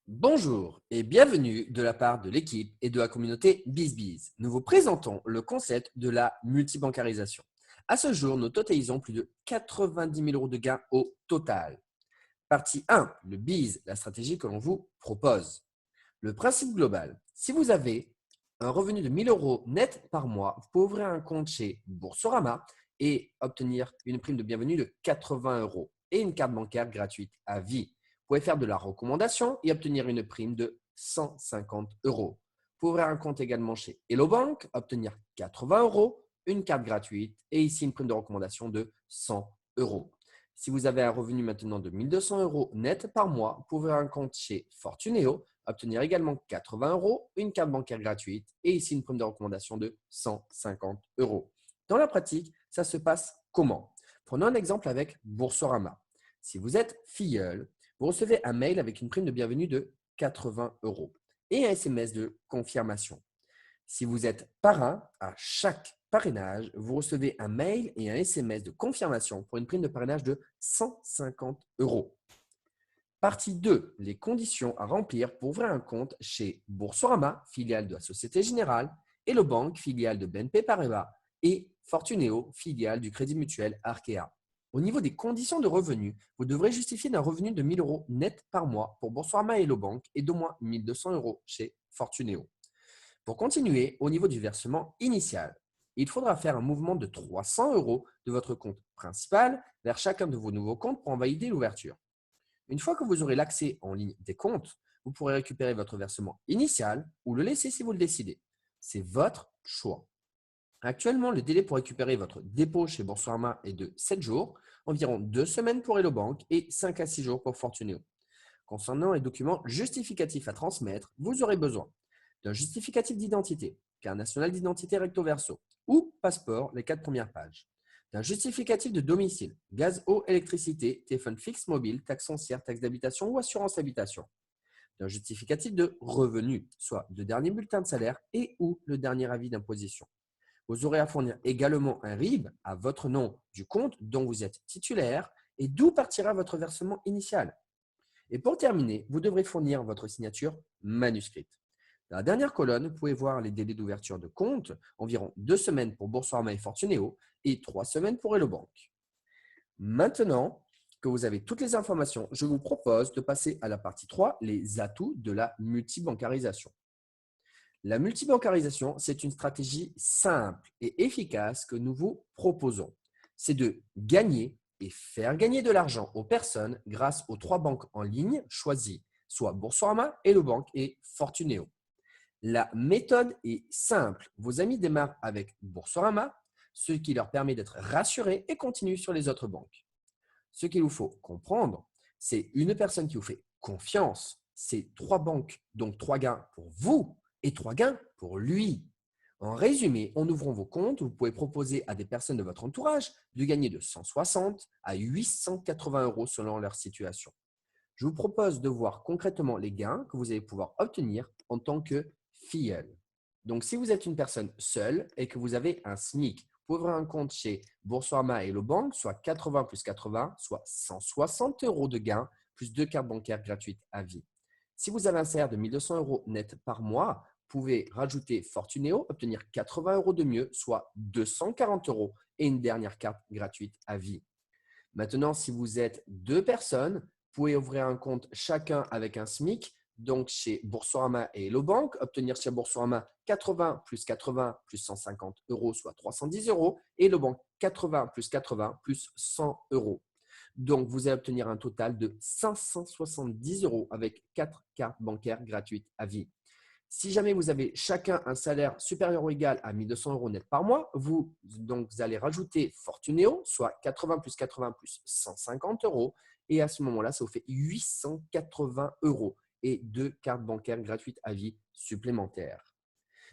Bonjour et bienvenue de la part de l'équipe et de la communauté BizBiz. Nous vous présentons le concept de la multibancarisation. À ce jour, nous totalisons plus de 90 000 euros de gains au total. Partie 1, le Biz, la stratégie que l'on vous propose. Le principe global, si vous avez un revenu de 1 000 euros net par mois, vous pouvez ouvrir un compte chez Boursorama et obtenir une prime de bienvenue de 80 euros et une carte bancaire gratuite à vie. Vous pouvez faire de la recommandation et obtenir une prime de 150 euros. Vous pouvez ouvrir un compte également chez Hello Bank, obtenir 80 euros, une carte gratuite et ici une prime de recommandation de 100 euros. Si vous avez un revenu maintenant de 1 200 euros net par mois, vous pouvez ouvrir un compte chez Fortuneo, obtenir également 80 euros, une carte bancaire gratuite et ici une prime de recommandation de 150 euros. Dans la pratique, ça se passe comment? Prenons un exemple avec Boursorama. Si vous êtes filleul, vous recevez un mail avec une prime de bienvenue de 80 euros et un SMS de confirmation. Si vous êtes parrain, à chaque parrainage, vous recevez un mail et un SMS de confirmation pour une prime de parrainage de 150 euros. Partie 2, les conditions à remplir pour ouvrir un compte chez Boursorama, filiale de la Société Générale, Hello Bank, filiale de BNP Paribas, et Fortuneo, filiale du Crédit Mutuel Arkea. Au niveau des conditions de revenus, vous devrez justifier d'un revenu de 1 000 euros net par mois pour Boursorama et Hello Bank et d'au moins 1 200 euros chez Fortuneo. Pour continuer, au niveau du versement initial, il faudra faire un mouvement de 300 euros de votre compte principal vers chacun de vos nouveaux comptes pour en valider l'ouverture. Une fois que vous aurez l'accès en ligne des comptes, vous pourrez récupérer votre versement initial ou le laisser si vous le décidez. C'est votre choix. Actuellement, le délai pour récupérer votre dépôt chez Boursorama est de 7 jours, environ 2 semaines pour Hello Bank et 5 à 6 jours pour Fortuneo. Concernant les documents justificatifs à transmettre, vous aurez besoin d'un justificatif d'identité, carte nationale d'identité recto verso ou passeport, les 4 premières pages, d'un justificatif de domicile, gaz, eau, électricité, téléphone fixe mobile, taxe foncière, taxe d'habitation ou assurance habitation, d'un justificatif de revenu, soit le dernier bulletin de salaire et ou le dernier avis d'imposition. Vous aurez à fournir également un RIB à votre nom du compte dont vous êtes titulaire et d'où partira votre versement initial. Et pour terminer, vous devrez fournir votre signature manuscrite. Dans la dernière colonne, vous pouvez voir les délais d'ouverture de compte, environ 2 semaines pour Boursorama et Fortuneo et 3 semaines pour Hello Bank. Maintenant que vous avez toutes les informations, je vous propose de passer à la partie 3, les atouts de la multibancarisation. La multibancarisation, c'est une stratégie simple et efficace que nous vous proposons. C'est de gagner et faire gagner de l'argent aux personnes grâce aux 3 banques en ligne choisies, soit Boursorama, Hello Bank et Fortuneo. La méthode est simple. Vos amis démarrent avec Boursorama, ce qui leur permet d'être rassurés et continuent sur les autres banques. Ce qu'il vous faut comprendre, c'est une personne qui vous fait confiance. C'est 3 banques, donc 3 gains pour vous et 3 gains pour lui. En résumé, en ouvrant vos comptes, vous pouvez proposer à des personnes de votre entourage de gagner de 160 à 880 euros selon leur situation. Je vous propose de voir concrètement les gains que vous allez pouvoir obtenir en tant que filleul. Donc, si vous êtes une personne seule et que vous avez un SMIC, vous pouvez ouvrir un compte chez Boursorama et Hello Bank, soit 80 plus 80, soit 160 euros de gains, plus 2 cartes bancaires gratuites à vie. Si vous avez un salaire de 1 200 euros net par mois, vous pouvez rajouter Fortuneo, obtenir 80 euros de mieux, soit 240 euros et une dernière carte gratuite à vie. Maintenant, si vous êtes 2 personnes, vous pouvez ouvrir un compte chacun avec un SMIC, donc chez Boursorama et Hello Bank, obtenir chez Boursorama 80 plus 150 euros, soit 310 euros, et Hello Bank 80 plus 100 euros. Donc, vous allez obtenir un total de 570 euros avec 4 cartes bancaires gratuites à vie. Si jamais vous avez chacun un salaire supérieur ou égal à 1 200 euros net par mois, vous allez rajouter Fortuneo, soit 80 plus 150 euros. Et à ce moment-là, ça vous fait 880 euros et 2 cartes bancaires gratuites à vie supplémentaires.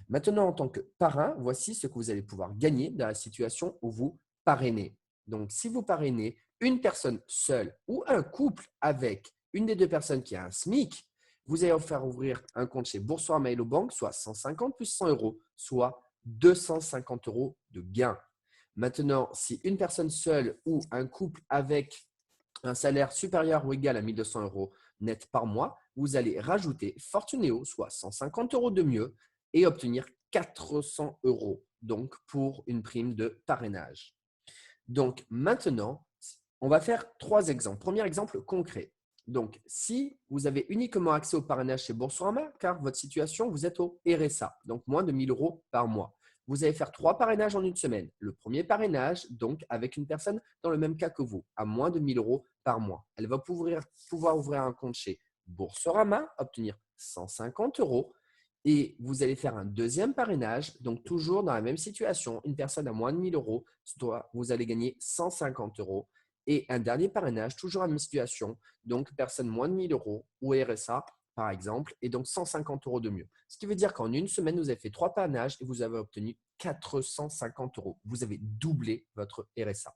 Maintenant, en tant que parrain, voici ce que vous allez pouvoir gagner dans la situation où vous parrainez. Donc, si vous parrainez une personne seule ou un couple avec une des 2 personnes qui a un SMIC, vous allez faire ouvrir un compte chez Boursorama et Hello Bank, soit 150 plus 100 euros, soit 250 euros de gain. Maintenant, si une personne seule ou un couple avec un salaire supérieur ou égal à 1 200 euros net par mois, vous allez rajouter Fortunéo, soit 150 € de mieux, et obtenir 400 €, donc pour une prime de parrainage. Donc maintenant, on va faire 3 exemples. Premier exemple concret. Donc, si vous avez uniquement accès au parrainage chez Boursorama, car votre situation, vous êtes au RSA, donc moins de 1 000 € par mois. Vous allez faire 3 parrainages en une semaine. Le premier parrainage, donc avec une personne dans le même cas que vous, à moins de 1 000 € par mois. Elle va pouvoir ouvrir un compte chez Boursorama, obtenir 150 € et vous allez faire un deuxième parrainage, donc toujours dans la même situation, une personne à moins de 1 000 €, soit vous allez gagner 150 €. Et un dernier parrainage, toujours la même situation, donc personne moins de 1 000 € ou RSA par exemple, et donc 150 € de mieux. Ce qui veut dire qu'en une semaine, vous avez fait 3 parrainages et vous avez obtenu 450 €. Vous avez doublé votre RSA.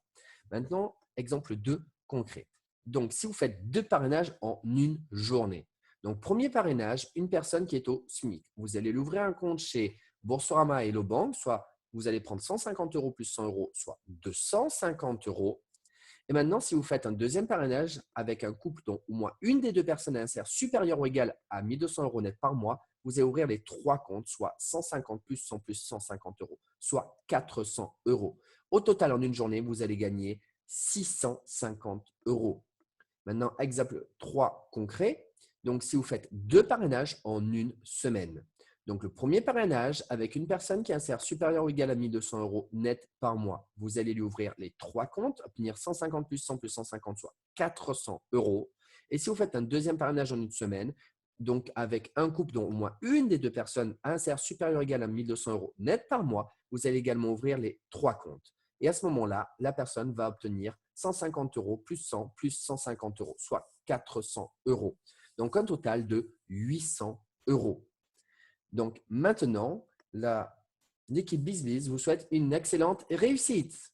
Maintenant, exemple 2 concret. Donc, si vous faites 2 parrainages en une journée, donc, premier parrainage, une personne qui est au SMIC. Vous allez l'ouvrir un compte chez Boursorama et Hello Bank, soit vous allez prendre 150 € plus 100 €, soit 250 €. Et maintenant, si vous faites un deuxième parrainage avec un couple dont au moins une des deux personnes a un salaire supérieur ou égal à 1 200 € net par mois, vous allez ouvrir les 3 comptes, soit 150 plus 100 plus 150 €, soit 400 €. Au total, en une journée, vous allez gagner 650 €. Maintenant, exemple 3 concret. Donc, si vous faites 2 parrainages en une semaine. Donc, le premier parrainage avec une personne qui a un salaire supérieur ou égal à 1 200 € net par mois. Vous allez lui ouvrir les 3 comptes, obtenir 150 plus 100 plus 150, soit 400 €. Et si vous faites un deuxième parrainage en une semaine, donc avec un couple dont au moins une des deux personnes a un salaire supérieur ou égal à 1 200 € net par mois, vous allez également ouvrir les 3 comptes. Et à ce moment-là, la personne va obtenir 150 € plus 100 plus 150 €, soit 400 €. Donc, un total de 800 €. Donc, maintenant, l'équipe BizBiz vous souhaite une excellente réussite.